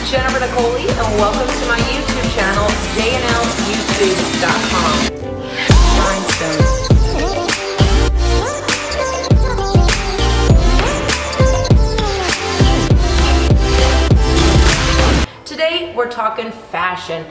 Jennifer Nicole Lee, and welcome to my YouTube channel, jnlyoutube.com. Rhinestones. Today we're talking fashion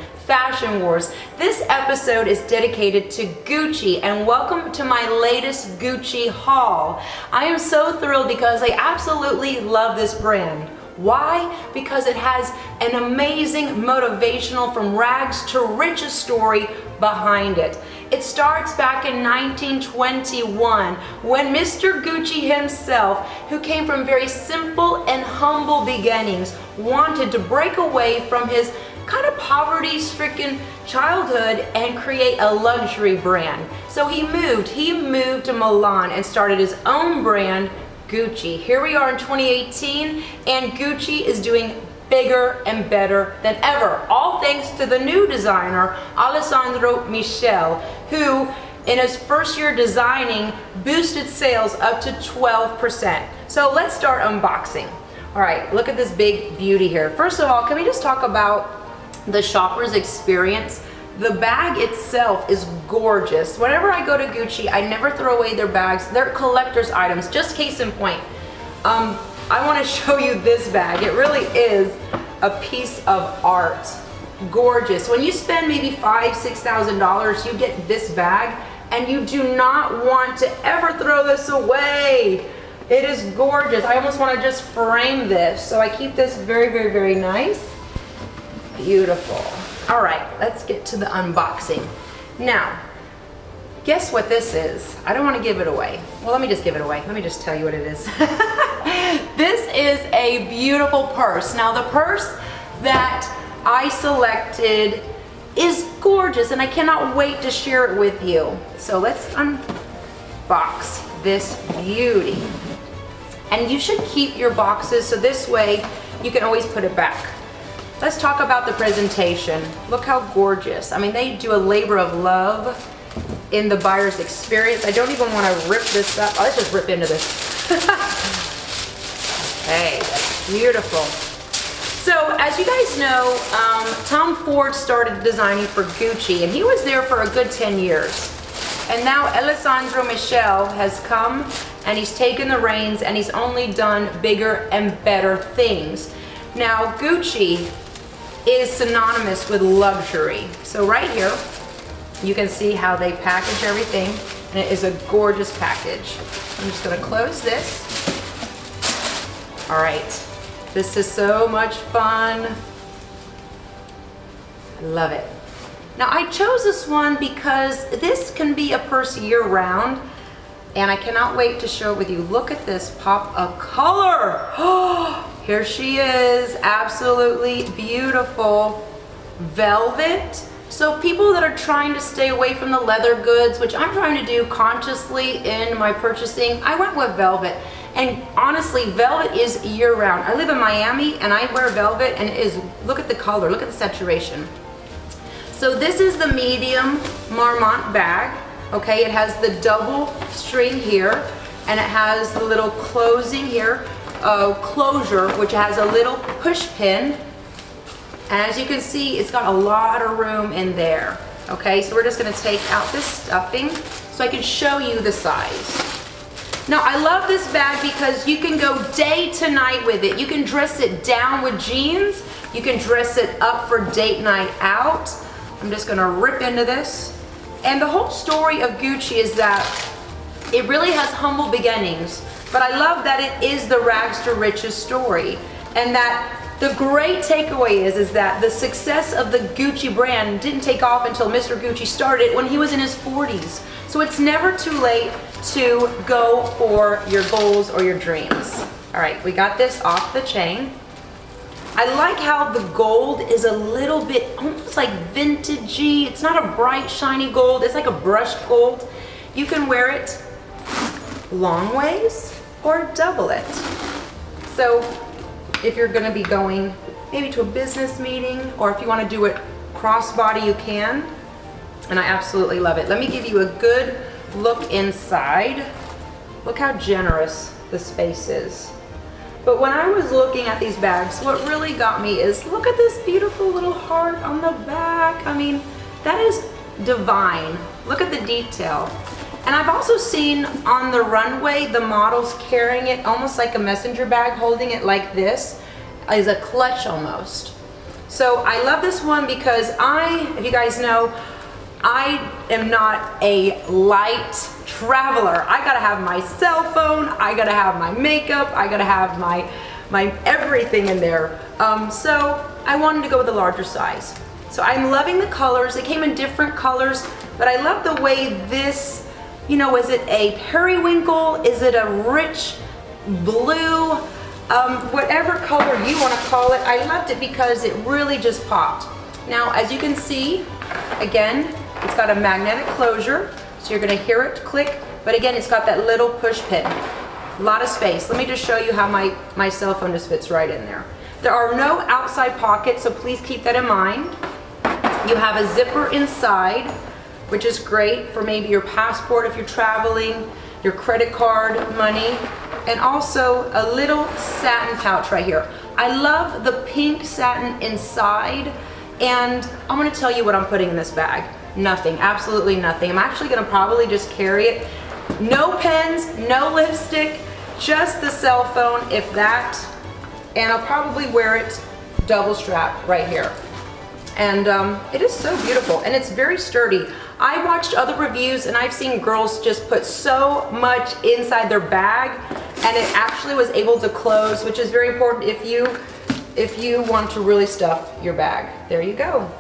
wars. This episode is dedicated to Gucci, and welcome to my latest Gucci haul. I am so thrilled because I absolutely love this brand. Why? Because it has an amazing motivational from rags to riches story behind it. It starts back in 1921 when Mr. Gucci himself, who came from very simple and humble beginnings, wanted to break away from his kind of poverty-stricken childhood and create a luxury brand. So he moved to Milan and started his own brand, Gucci. Here we are in 2018, and Gucci is doing bigger and better than ever, all thanks to the new designer, Alessandro Michele, who in his first year designing boosted sales up to 12%. So let's start unboxing. All right, look at this big beauty here. First of all, can we just talk about the shopper's experience? The bag itself is gorgeous. Whenever I go to Gucci, I never throw away their bags. They're collector's items. Just case in point, I want to show you this bag. It really is a piece of art. Gorgeous. When you spend maybe $5,000–6,000, you get this bag, and you do not want to ever throw this away. It is gorgeous. I almost want to just frame this. So I keep this very, very, very nice. Beautiful. All right, let's get to the unboxing. Now, guess what this is? I don't want to give it away. Well, let me just give it away. Let me just tell you what it is. This is a beautiful purse. Now, the purse that I selected is gorgeous, and I cannot wait to share it with you. So let's unbox this beauty. And you should keep your boxes so this way you can always put it back. Let's talk about the presentation. Look how gorgeous. I mean, they do a labor of love in the buyer's experience. I don't even want to rip this up. Oh, let's just rip into this. Hey, that's beautiful. So, as you guys know, Tom Ford started designing for Gucci, and he was there for a good 10 years. And now Alessandro Michele has come, and he's taken the reins, and he's only done bigger and better things. Now, Gucci is synonymous with luxury. So right here, you can see how they package everything, and it is a gorgeous package. I'm just gonna close this. All right, this is so much fun. I love it. Now, I chose this one because this can be a purse year-round, and I cannot wait to show it with you. Look at this pop of color. Oh, here she is, absolutely beautiful. Velvet. So people that are trying to stay away from the leather goods, which I'm trying to do consciously in my purchasing, I went with velvet. And honestly, velvet is year-round. I live in Miami, and I wear velvet, and it is, look at the color, look at the saturation. So this is the medium Marmont bag. Okay, it has the double string here, and it has the little closing here, closure, which has a little push pin. And as you can see, it's got a lot of room in there. Okay, so we're just gonna take out this stuffing so I can show you the size. Now, I love this bag because you can go day to night with it. You can dress it down with jeans. You can dress it up for date night out. I'm just gonna rip into this. And the whole story of Gucci is that it really has humble beginnings, but I love that it is the rags to riches story. And that the great takeaway is that the success of the Gucci brand didn't take off until Mr. Gucci started when he was in his 40s. So it's never too late to go for your goals or your dreams. All right, we got this off the chain. I like how the gold is a little bit almost like vintagey. It's not a bright, shiny gold. It's like a brushed gold. You can wear it long ways or double it. So if you're gonna be going maybe to a business meeting, or if you wanna do it crossbody, you can. And I absolutely love it. Let me give you a good look inside. Look how generous the space is. But when I was looking at these bags, what really got me is look at this beautiful little heart on the back. I mean, that is divine. Look at the detail. And I've also seen on the runway, the models carrying it almost like a messenger bag, holding it like this, as a clutch almost. So I love this one because if you guys know, I am not a light traveler. I gotta have my cell phone, I gotta have my makeup, I gotta have my everything in there. So I wanted to go with a larger size. So I'm loving the colors. They came in different colors, but I love the way this, you know, is it a periwinkle? Is it a rich blue? Whatever color you want to call it, I loved it because it really just popped. Now, as you can see, again, it's got a magnetic closure, so you're going to hear it click, but again, it's got that little push pin. A lot of space. Let me just show you how my cell phone just fits right in there. There are no outside pockets, so please keep that in mind. You have a zipper inside, which is great for maybe your passport if you're traveling, your credit card money, and also a little satin pouch right here. I love the pink satin inside, and I'm gonna tell you what I'm putting in this bag. Nothing, absolutely nothing. I'm actually gonna probably just carry it. No pens, no lipstick, just the cell phone, if that, and I'll probably wear it double strap right here. And it is so beautiful, and it's very sturdy. I watched other reviews and I've seen girls just put so much inside their bag and it actually was able to close, which is very important if you want to really stuff your bag. There you go.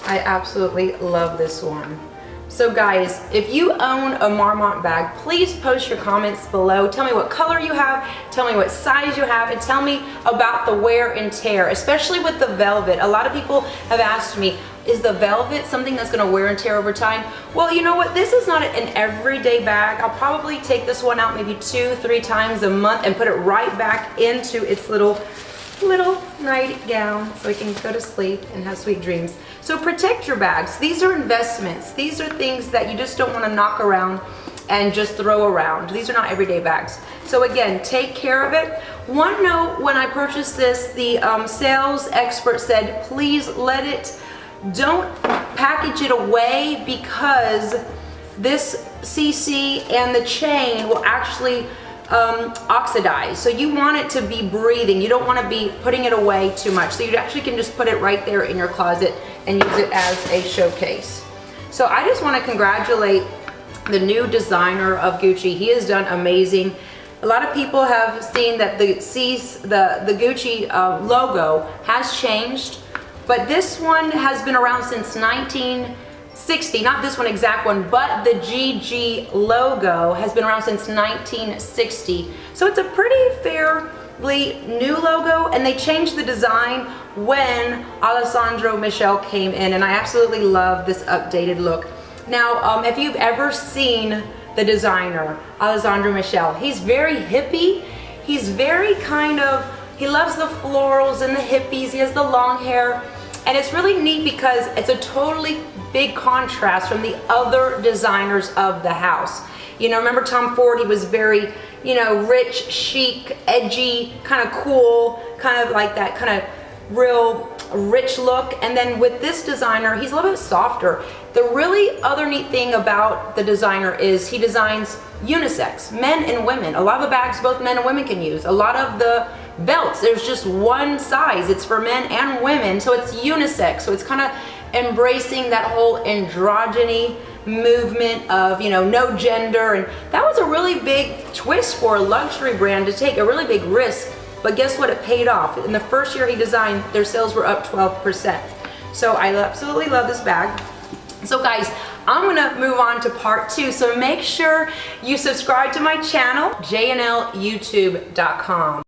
I absolutely love this one. So guys, if you own a Marmont bag, please post your comments below. Tell me what color you have, tell me what size you have, and tell me about the wear and tear, especially with the velvet. A lot of people have asked me, is the velvet something that's gonna wear and tear over time? Well, you know what? This is not an everyday bag. I'll probably take this one out maybe 2-3 times a month and put it right back into its little nightgown so I can go to sleep and have sweet dreams. So protect your bags. These are investments. These are things that you just don't want to knock around and just throw around. These are not everyday bags. So again, take care of it. One note, when I purchased this, the sales expert said, please don't package it away because this CC and the chain will actually oxidize. So you want it to be breathing. You don't want to be putting it away too much. So you actually can just put it right there in your closet and use it as a showcase. So I just want to congratulate the new designer of Gucci. He has done amazing. A lot of people have seen that the Gucci logo has changed, but this one has been around since 1960, not this one exact one, but the GG logo has been around since 1960. So it's a pretty fairly new logo, and they changed the design when Alessandro Michel came in, and I absolutely love this updated look. Now, if you've ever seen the designer, Alessandro Michel, he's very hippie. He's very he loves the florals and the hippies. He has the long hair. And it's really neat because it's a totally big contrast from the other designers of the house. You know, remember Tom Ford, he was very, you know, rich, chic, edgy, kind of cool, kind of like that kind of real rich look. And then with this designer, he's a little bit softer. The really other neat thing about the designer is he designs unisex, men and women. A lot of the bags both men and women can use. A lot of the belts, there's just one size. It's for men and women, so it's unisex. So it's kind of embracing that whole androgyny movement of, you know, no gender. And that was a really big twist for a luxury brand to take, a really big risk. But guess what? It paid off. In the first year he designed, their sales were up 12%. So I absolutely love this bag. So guys, I'm gonna move on to part 2. So make sure you subscribe to my channel, jnlyoutube.com.